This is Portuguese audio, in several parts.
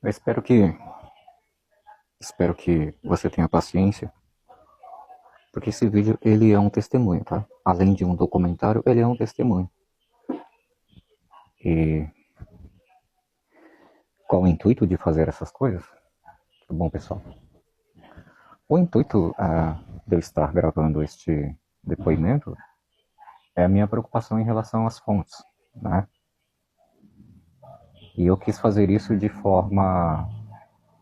Eu espero que você tenha paciência, porque esse vídeo ele é um testemunho, tá? Além de um documentário, ele é um testemunho. E qual o intuito de fazer essas coisas? Bom, pessoal, o intuito de eu estar gravando este depoimento é a minha preocupação em relação às fontes, né? E eu quis fazer isso de forma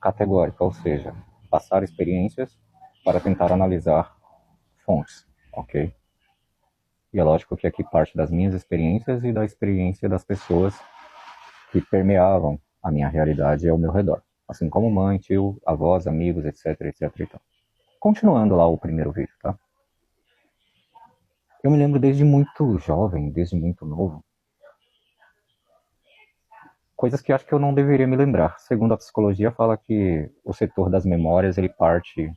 categórica, ou seja, passar experiências para tentar analisar fontes, ok? E é lógico que aqui parte das minhas experiências e da experiência das pessoas que permeavam a minha realidade ao meu redor. Assim como mãe, tio, avós, amigos, etc, etc e tal. Continuando lá o primeiro vídeo, tá? Eu me lembro desde muito jovem, desde muito novo, coisas que acho que eu não deveria me lembrar. Segundo a psicologia, fala que o setor das memórias ele parte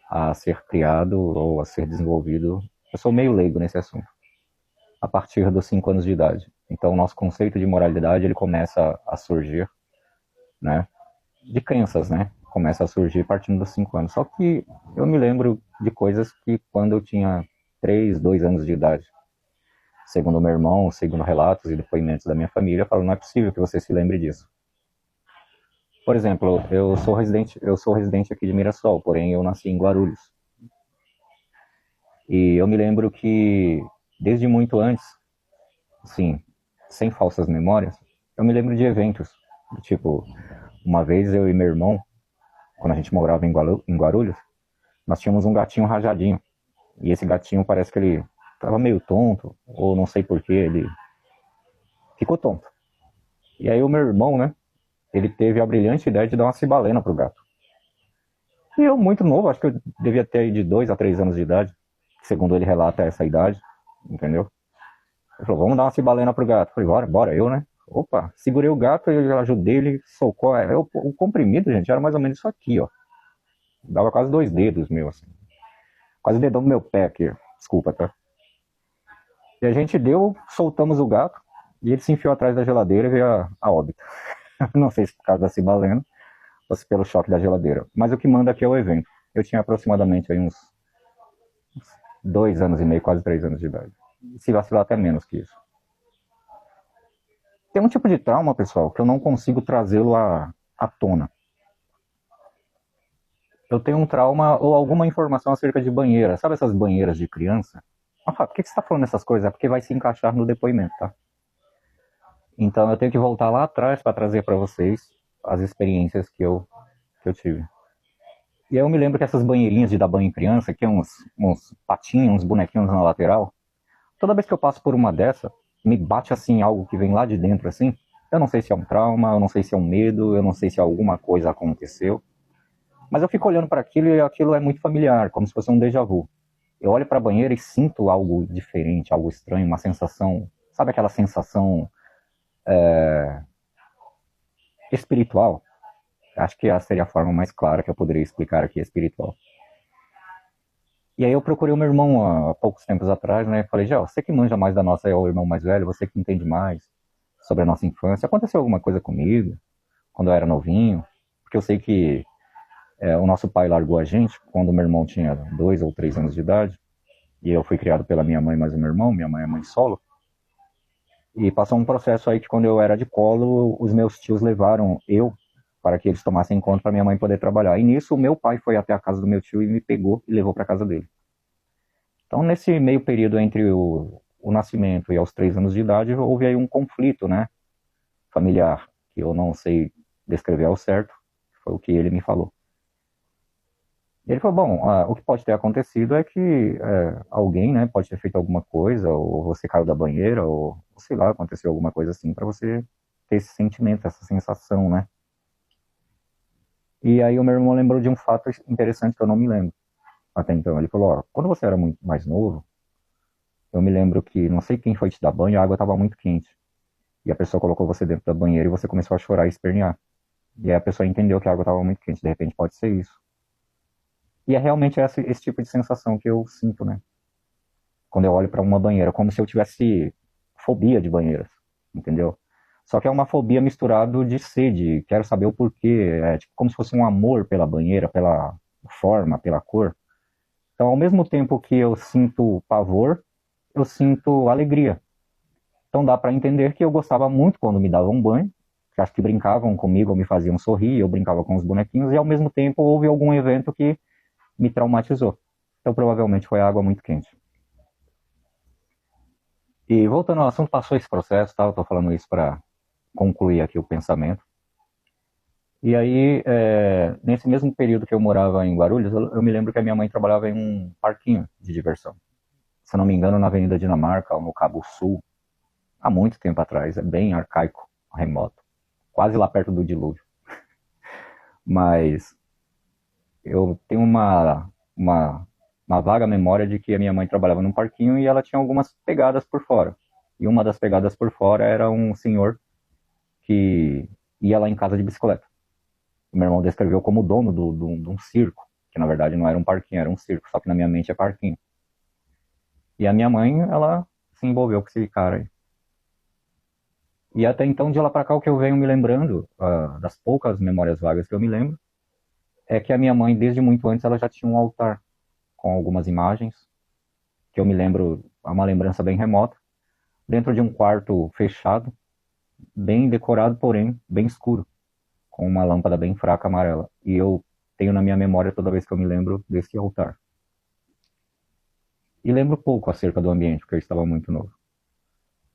a ser criado ou a ser desenvolvido. Eu sou meio leigo nesse assunto. A partir dos 5 anos de idade. Então, o nosso conceito de moralidade ele começa a surgir, né? De crenças, né? Começa a surgir partindo dos 5 anos. Só que eu me lembro de coisas que quando eu tinha 3, 2 anos de idade. Segundo meu irmão, segundo relatos e depoimentos da minha família, eu falo, não é possível que você se lembre disso. Por exemplo, eu sou residente aqui de Mirassol, porém eu nasci em Guarulhos. E eu me lembro que desde muito antes, sim, sem falsas memórias, eu me lembro de eventos. Tipo, uma vez eu e meu irmão, quando a gente morava em Guarulhos, nós tínhamos um gatinho rajadinho. E esse gatinho parece que ele tava meio tonto, ou não sei porquê, ele ficou tonto. E aí o meu irmão, né, ele teve a brilhante ideia de dar uma cibalena pro gato. E eu, muito novo, acho que eu devia ter aí de 2 a 3 anos de idade, segundo ele relata essa idade, entendeu? Ele falou, vamos dar uma cibalena pro gato. Eu falei, bora, bora, eu, né? Opa, segurei o gato e ajudei ele, socou. O comprimido, gente, era mais ou menos isso aqui, ó. Dava quase 2 dedos, meu, assim. Quase o dedão do meu pé aqui, desculpa, tá? E a gente deu, soltamos o gato, e ele se enfiou atrás da geladeira e veio a óbito. Não sei se por causa da cibalena, ou se pelo choque da geladeira. Mas o que manda aqui é o evento. Eu tinha aproximadamente aí uns 2 anos e meio, quase 3 anos de idade. Se vacilar até menos que isso. Tem um tipo de trauma, pessoal, que eu não consigo trazê-lo à tona. Eu tenho um trauma ou alguma informação acerca de banheira. Sabe essas banheiras de criança? Ah, por que você está falando essas coisas? É porque vai se encaixar no depoimento, tá? Então eu tenho que voltar lá atrás para trazer para vocês as experiências que eu tive. E aí eu me lembro que essas banheirinhas de dar banho em criança, que é uns patinhos, uns bonequinhos na lateral, toda vez que eu passo por uma dessa, me bate assim algo que vem lá de dentro assim. Eu não sei se é um trauma, eu não sei se é um medo, eu não sei se alguma coisa aconteceu. Mas eu fico olhando para aquilo e aquilo é muito familiar, como se fosse um déjà vu. Eu olho para a banheira e sinto algo diferente, algo estranho, uma sensação, sabe aquela sensação espiritual? Acho que essa seria a forma mais clara que eu poderia explicar aqui, espiritual. E aí eu procurei o meu irmão há poucos tempos atrás, né? Falei, já, você que manja mais da nossa, é o irmão mais velho, você que entende mais sobre a nossa infância. Aconteceu alguma coisa comigo quando eu era novinho? Porque eu sei que o nosso pai largou a gente quando meu irmão tinha 2 ou 3 anos de idade. E eu fui criado pela minha mãe mais o meu irmão, minha mãe é mãe solo. E passou um processo aí que quando eu era de colo, os meus tios levaram eu para que eles tomassem conta para minha mãe poder trabalhar. E nisso o meu pai foi até a casa do meu tio e me pegou e levou para a casa dele. Então nesse meio período entre o nascimento e aos 3 anos de idade, houve aí um conflito, né, familiar, que eu não sei descrever ao certo, foi o que ele me falou. Ele falou, bom, o que pode ter acontecido é que alguém, né, pode ter feito alguma coisa, ou você caiu da banheira, ou sei lá, aconteceu alguma coisa assim, para você ter esse sentimento, essa sensação, né? E aí o meu irmão lembrou de um fato interessante que eu não me lembro até então. Ele falou, ó, quando você era muito mais novo, eu me lembro que não sei quem foi te dar banho, a água estava muito quente. E a pessoa colocou você dentro da banheira e você começou a chorar e espernear. E aí a pessoa entendeu que a água estava muito quente, de repente pode ser isso. E é realmente esse tipo de sensação que eu sinto, né? Quando eu olho para uma banheira, como se eu tivesse fobia de banheiras, entendeu? Só que é uma fobia misturado de sede, quero saber o porquê, é tipo como se fosse um amor pela banheira, pela forma, pela cor. Então, ao mesmo tempo que eu sinto pavor, eu sinto alegria. Então dá para entender que eu gostava muito quando me davam banho, que acho que brincavam comigo, me faziam sorrir, eu brincava com os bonequinhos, e ao mesmo tempo houve algum evento que me traumatizou. Então provavelmente foi a água muito quente. E voltando ao assunto, passou esse processo, tá? Eu tô falando isso para concluir aqui o pensamento. E aí, nesse mesmo período que eu morava em Guarulhos, eu me lembro que a minha mãe trabalhava em um parquinho de diversão. Se não me engano, na Avenida Dinamarca, ou no Cabo Sul, há muito tempo atrás, é bem arcaico, remoto, quase lá perto do dilúvio. Mas eu tenho uma vaga memória de que a minha mãe trabalhava num parquinho e ela tinha algumas pegadas por fora. E uma das pegadas por fora era um senhor que ia lá em casa de bicicleta. O meu irmão descreveu como dono de um circo, que na verdade não era um parquinho, era um circo, só que na minha mente é parquinho. E a minha mãe, ela se envolveu com esse cara aí. E até então, de lá pra cá, o que eu venho me lembrando, das poucas memórias vagas que eu me lembro, é que a minha mãe, desde muito antes, ela já tinha um altar com algumas imagens, que eu me lembro, é uma lembrança bem remota, dentro de um quarto fechado, bem decorado, porém bem escuro, com uma lâmpada bem fraca amarela. E eu tenho na minha memória toda vez que eu me lembro desse altar. E lembro pouco acerca do ambiente, porque eu estava muito novo.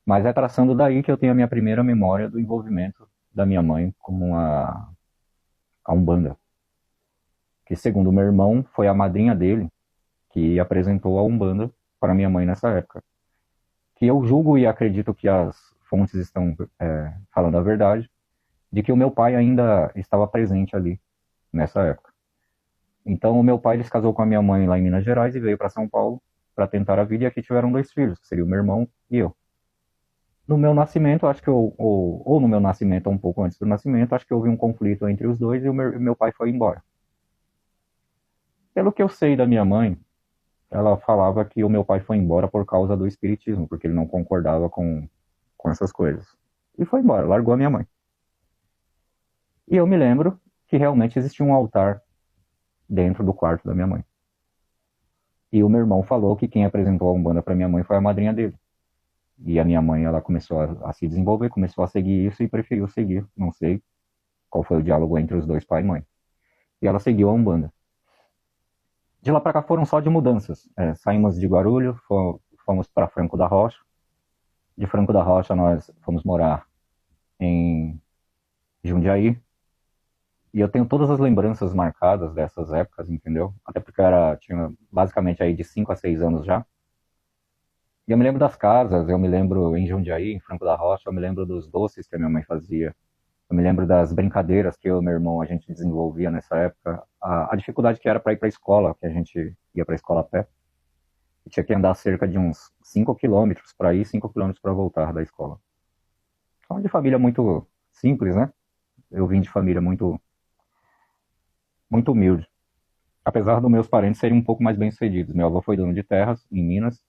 Mas é traçando daí que eu tenho a minha primeira memória do envolvimento da minha mãe com a Umbanda. Que, segundo o meu irmão, foi a madrinha dele que apresentou a Umbanda para minha mãe nessa época. Que eu julgo e acredito que as fontes estão falando a verdade, de que o meu pai ainda estava presente ali nessa época. Então, o meu pai ele se casou com a minha mãe lá em Minas Gerais e veio para São Paulo para tentar a vida, e aqui tiveram dois filhos, que seria o meu irmão e eu. No meu nascimento, acho que ou no meu nascimento, ou um pouco antes do nascimento, acho que houve um conflito entre os dois e o meu pai foi embora. Pelo que eu sei da minha mãe, ela falava que o meu pai foi embora por causa do espiritismo, porque ele não concordava com essas coisas. E foi embora, largou a minha mãe. E eu me lembro que realmente existia um altar dentro do quarto da minha mãe. E o meu irmão falou que quem apresentou a Umbanda para minha mãe foi a madrinha dele. E a minha mãe, ela começou a se desenvolver, começou a seguir isso e preferiu seguir. Não sei qual foi o diálogo entre os dois, pai e mãe. E ela seguiu a Umbanda. De lá para cá foram só de mudanças. Saímos de Guarulhos, fomos para Franco da Rocha. De Franco da Rocha nós fomos morar em Jundiaí. E eu tenho todas as lembranças marcadas dessas épocas, entendeu? Até porque eu tinha basicamente aí de 5 a 6 anos já. E eu me lembro das casas, eu me lembro em Jundiaí, em Franco da Rocha, eu me lembro dos doces que a minha mãe fazia. Eu me lembro das brincadeiras que eu e meu irmão a gente desenvolvia nessa época. A dificuldade que era para ir para a escola, que a gente ia para a escola a pé. E tinha que andar cerca de uns 5 quilômetros para ir, 5 quilômetros para voltar da escola. Então, de família muito simples, né? Eu vim de família muito humilde. Apesar dos meus parentes serem um pouco mais bem-sucedidos. Meu avô foi dono de terras em Minas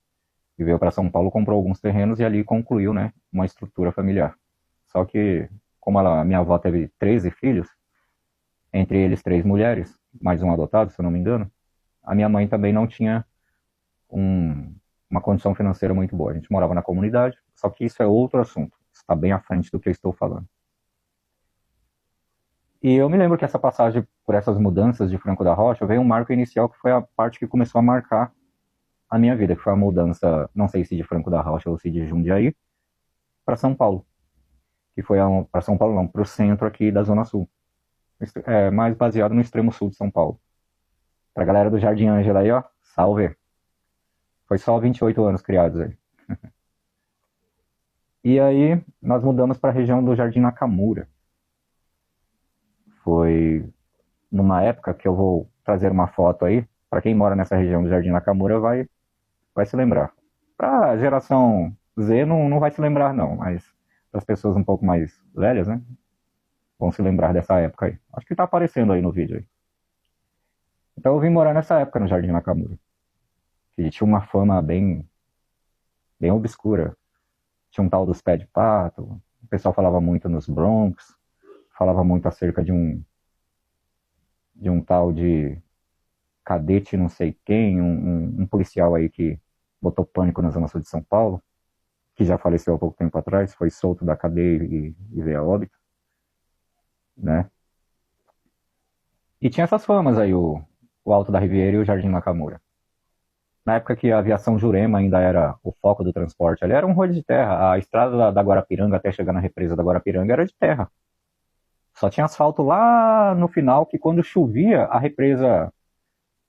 e veio para São Paulo, comprou alguns terrenos e ali concluiu, né, uma estrutura familiar. Só que, como minha avó teve 13 filhos, entre eles 3 mulheres, mais um adotado, se eu não me engano, a minha mãe também não tinha uma condição financeira muito boa. A gente morava na comunidade, só que isso é outro assunto. Está bem à frente do que eu estou falando. E eu me lembro que essa passagem por essas mudanças de Franco da Rocha veio um marco inicial que foi a parte que começou a marcar a minha vida, que foi a mudança, não sei se de Franco da Rocha ou se de Jundiaí, para São Paulo. Que foi para São Paulo, não, para o centro aqui da Zona Sul. Mais baseado no extremo sul de São Paulo. Pra galera do Jardim Ângela aí, ó, salve! Foi só 28 anos criados aí. E aí, nós mudamos para a região do Jardim Nakamura. Foi numa época que eu vou trazer uma foto aí, para quem mora nessa região do Jardim Nakamura vai se lembrar. Para a geração Z não vai se lembrar não, mas para as pessoas um pouco mais velhas, né, vão se lembrar dessa época aí. Acho que tá aparecendo aí no vídeo aí. Então eu vim morar nessa época no Jardim Nakamura, que tinha uma fama bem obscura. Tinha um tal dos pés de pato, pessoal falava muito nos Bronx, falava muito acerca de um tal de cadete não sei quem, um policial aí que botou pânico na zona sul de São Paulo, que já faleceu há pouco tempo atrás, foi solto da cadeia e veio a óbito, né? E tinha essas famas aí, o Alto da Riviera e o Jardim Nakamura. Na época que a aviação Jurema ainda era o foco do transporte, ali era um rolho de terra. A estrada da Guarapiranga até chegar na represa da Guarapiranga era de terra. Só tinha asfalto lá no final, que quando chovia,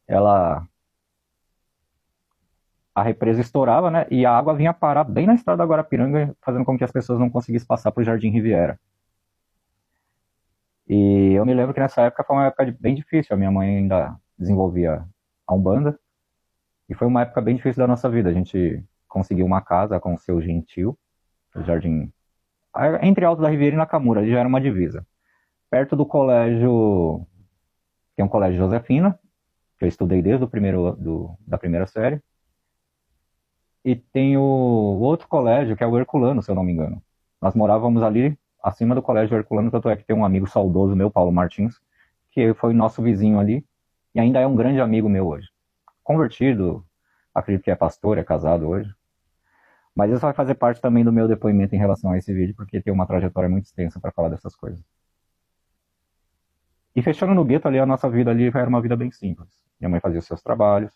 ela, a represa estourava, né? E a água vinha parar bem na estrada da Guarapiranga, fazendo com que as pessoas não conseguissem passar para o Jardim Riviera. E eu me lembro que nessa época foi uma época bem difícil. A minha mãe ainda desenvolvia a Umbanda. E foi uma época bem difícil da nossa vida. A gente conseguiu uma casa com o seu gentil, o Jardim. Entre Alto da Riviera e Nakamura, ali já era uma divisa. Perto do colégio, que é um colégio Josefina, que eu estudei desde da primeira série. E tem o outro colégio, que é o Herculano, se eu não me engano. Nós morávamos ali acima do colégio Herculano, tanto é que tem um amigo saudoso meu, Paulo Martins, que foi nosso vizinho ali, e ainda é um grande amigo meu hoje. Convertido, acredito que é pastor, é casado hoje. Mas isso vai fazer parte também do meu depoimento em relação a esse vídeo, porque tem uma trajetória muito extensa para falar dessas coisas. E fechando no gueto ali, a nossa vida ali era uma vida bem simples. Minha mãe fazia os seus trabalhos,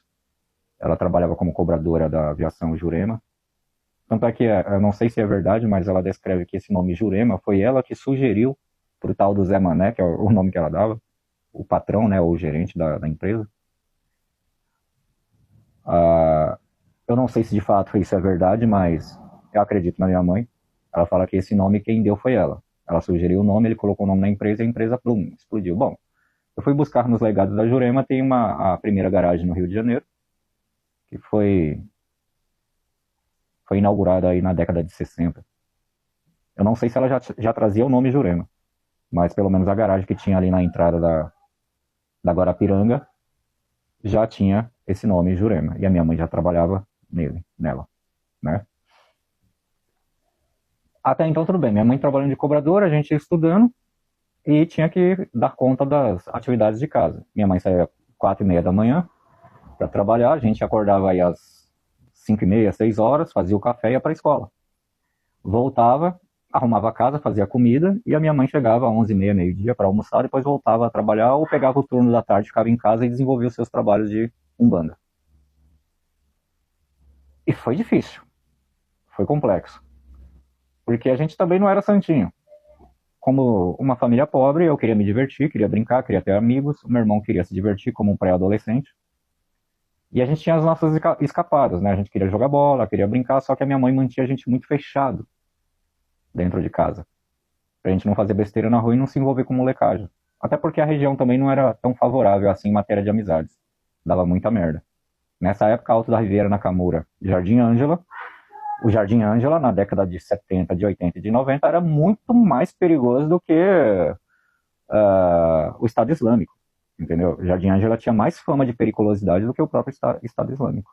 ela trabalhava como cobradora da aviação Jurema. Tanto é que, eu não sei se é verdade, mas ela descreve que esse nome Jurema foi ela que sugeriu pro tal do Zé Mané, que é o nome que ela dava, o patrão, né, ou o gerente da empresa. Eu não sei se de fato isso é verdade, mas eu acredito na minha mãe. Ela fala que esse nome quem deu foi ela. Ela sugeriu o nome, ele colocou o nome na empresa e a empresa, plum, explodiu. Bom, eu fui buscar nos legados da Jurema, tem a primeira garagem no Rio de Janeiro, que foi inaugurada aí na década de 60. Eu não sei se ela já trazia o nome Jurema, mas pelo menos a garagem que tinha ali na entrada da Guarapiranga já tinha esse nome Jurema. E a minha mãe já trabalhava nela, né? Até então tudo bem, minha mãe trabalhando de cobradora, a gente estudando e tinha que dar conta das atividades de casa. Minha mãe saía 4:30 da manhã para trabalhar, a gente acordava aí às 5:30, 6 horas, fazia o café e ia para a escola. Voltava, arrumava a casa, fazia comida e a minha mãe chegava às 11:30, meio-dia para almoçar, depois voltava a trabalhar ou pegava o turno da tarde, ficava em casa e desenvolvia os seus trabalhos de Umbanda. E foi difícil, foi complexo, porque a gente também não era santinho. Como uma família pobre, eu queria me divertir, queria brincar, queria ter amigos, o meu irmão queria se divertir como um pré-adolescente. E a gente tinha as nossas escapadas, né? A gente queria jogar bola, queria brincar, só que a minha mãe mantinha a gente muito fechado dentro de casa. Pra gente não fazer besteira na rua e não se envolver com molecagem. Até porque a região também não era tão favorável assim em matéria de amizades. Dava muita merda. Nessa época, Alto da Riviera, Nakamura, Jardim Ângela, o Jardim Ângela, na década de 70, de 80 e de 90, era muito mais perigoso do que o Estado Islâmico, entendeu? O Jardim Ângela tinha mais fama de periculosidade do que o próprio Estado Islâmico.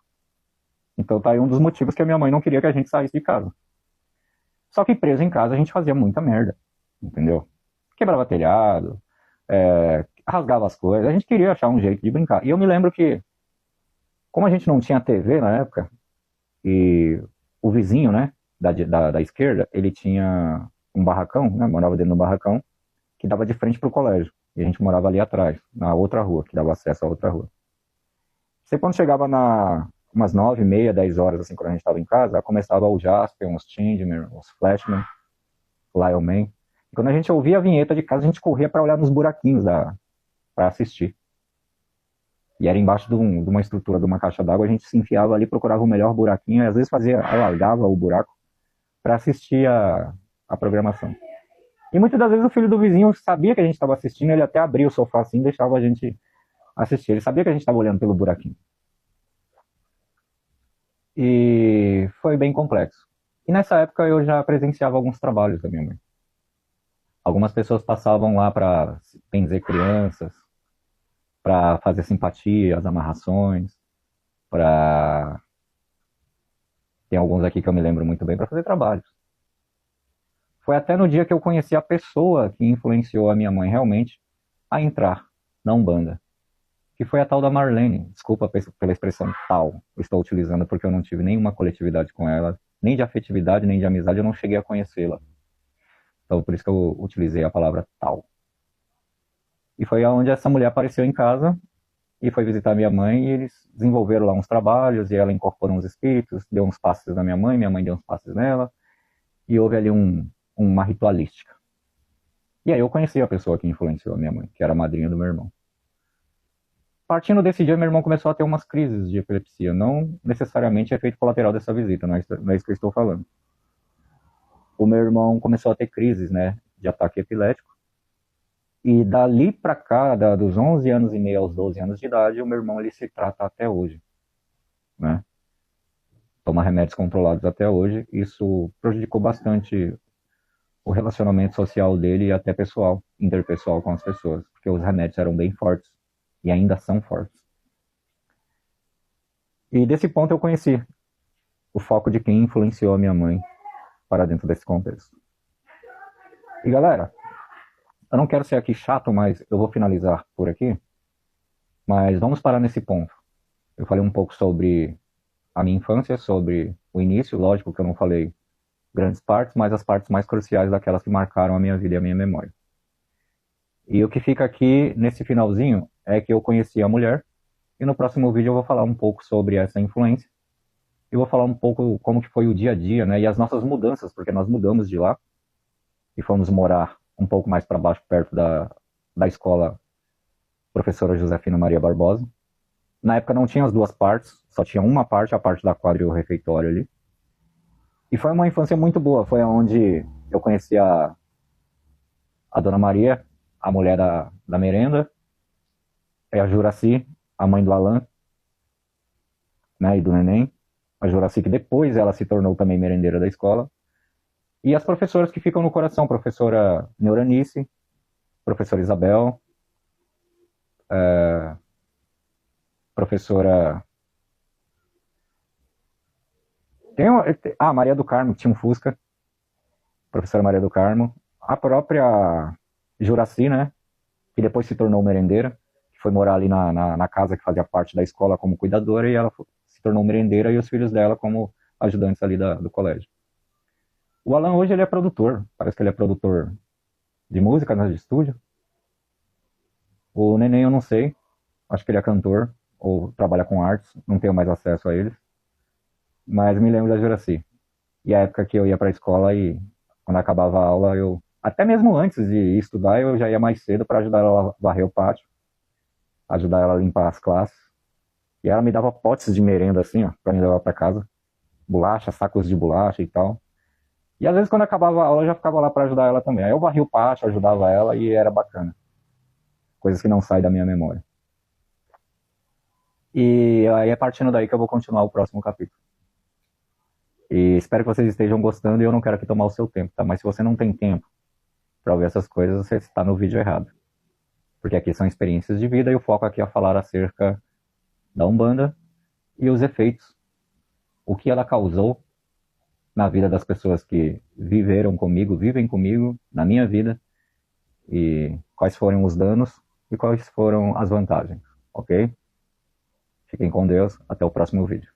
Então tá aí um dos motivos que a minha mãe não queria que a gente saísse de casa. Só que preso em casa a gente fazia muita merda, entendeu? Quebrava telhado, rasgava as coisas, a gente queria achar um jeito de brincar. E eu me lembro que, como a gente não tinha TV na época, e o vizinho, né, da esquerda, ele tinha um barracão, né, morava dentro do barracão, que dava de frente pro colégio. E a gente morava ali atrás, na outra rua, que dava acesso à outra rua. Você quando chegava umas 9:30, 10 horas, assim, quando a gente estava em casa, começava o Jasper, uns Changeman, uns Flashman, Lion Man. E quando a gente ouvia a vinheta de casa, a gente corria para olhar nos buraquinhos para assistir. E era embaixo de uma estrutura de uma caixa d'água, a gente se enfiava ali, procurava o melhor buraquinho, e às vezes alargava o buraco para assistir a programação. E muitas das vezes o filho do vizinho sabia que a gente estava assistindo, ele até abria o sofá assim e deixava a gente assistir. Ele sabia que a gente estava olhando pelo buraquinho. E foi bem complexo. E nessa época eu já presenciava alguns trabalhos da minha mãe. Algumas pessoas passavam lá para benzer crianças, para fazer simpatia, as amarrações, para... Tem alguns aqui que eu me lembro muito bem, para fazer trabalhos. Foi até no dia que eu conheci a pessoa que influenciou a minha mãe realmente a entrar na Umbanda, que foi a tal da Marlene. Desculpa pela expressão tal, eu estou utilizando porque eu não tive nenhuma coletividade com ela, nem de afetividade, nem de amizade, eu não cheguei a conhecê-la. Então por isso que eu utilizei a palavra tal. E foi onde essa mulher apareceu em casa e foi visitar minha mãe e eles desenvolveram lá uns trabalhos e ela incorporou uns espíritos, deu uns passes na minha mãe deu uns passes nela e houve ali uma ritualística. E aí eu conheci a pessoa que influenciou a minha mãe, que era a madrinha do meu irmão. Partindo desse dia, meu irmão começou a ter umas crises de epilepsia, não necessariamente efeito colateral dessa visita, não é isso que eu estou falando. O meu irmão começou a ter crises, né, de ataque epilético, e dali para cá, dos 11 anos e meio aos 12 anos de idade, o meu irmão ele se trata até hoje, né? Toma remédios controlados até hoje. Isso prejudicou bastante o relacionamento social dele e até pessoal, interpessoal com as pessoas, porque os remédios eram bem fortes e ainda são fortes. E desse ponto eu conheci o foco de quem influenciou a minha mãe para dentro desse contexto. E galera, eu não quero ser aqui chato, mas eu vou finalizar por aqui. Mas vamos parar nesse ponto. Eu falei um pouco sobre a minha infância, sobre o início, lógico que eu não falei grandes partes, mas as partes mais cruciais daquelas que marcaram a minha vida e a minha memória. E o que fica aqui nesse finalzinho é que eu conheci a mulher, e no próximo vídeo eu vou falar um pouco sobre essa influência, e vou falar um pouco como que foi o dia a dia, né, e as nossas mudanças, porque nós mudamos de lá, e fomos morar um pouco mais para baixo, perto da escola Professora Josefina Maria Barbosa. Na época não tinha as duas partes, só tinha uma parte, a parte da quadra e o refeitório ali. E foi uma infância muito boa, foi onde eu conheci a Dona Maria, a mulher da merenda, e a Juraci, a mãe do Alan, né, e do neném. A Juraci que depois ela se tornou também merendeira da escola. E as professoras que ficam no coração, professora Neuranice, professora Isabel, professora... Maria do Carmo, que tinha um Fusca, professora Maria do Carmo, a própria Juraci, né, que depois se tornou merendeira, que foi morar ali na casa que fazia parte da escola como cuidadora, e ela se tornou merendeira e os filhos dela como ajudantes ali do colégio. O Alan hoje ele é produtor, parece que ele é produtor de música, né, de estúdio. O neném eu não sei, acho que ele é cantor, ou trabalha com artes, não tenho mais acesso a eles. Mas me lembro da Juraci. E a época que eu ia para a escola e quando acabava a aula, até mesmo antes de estudar, eu já ia mais cedo para ajudar ela a varrer o pátio, ajudar ela a limpar as classes. E ela me dava potes de merenda assim, ó, para me levar para casa. Bolacha, sacos de bolacha e tal. E às vezes quando acabava a aula eu já ficava lá para ajudar ela também. Aí eu varria o pátio, ajudava ela e era bacana. Coisas que não saem da minha memória. E aí é partindo daí que eu vou continuar o próximo capítulo. E espero que vocês estejam gostando e eu não quero aqui tomar o seu tempo, tá? Mas se você não tem tempo para ouvir essas coisas, você está no vídeo errado. Porque aqui são experiências de vida e o foco aqui é falar acerca da Umbanda e os efeitos, o que ela causou na vida das pessoas que viveram comigo, vivem comigo, na minha vida, e quais foram os danos e quais foram as vantagens, ok? Fiquem com Deus, até o próximo vídeo.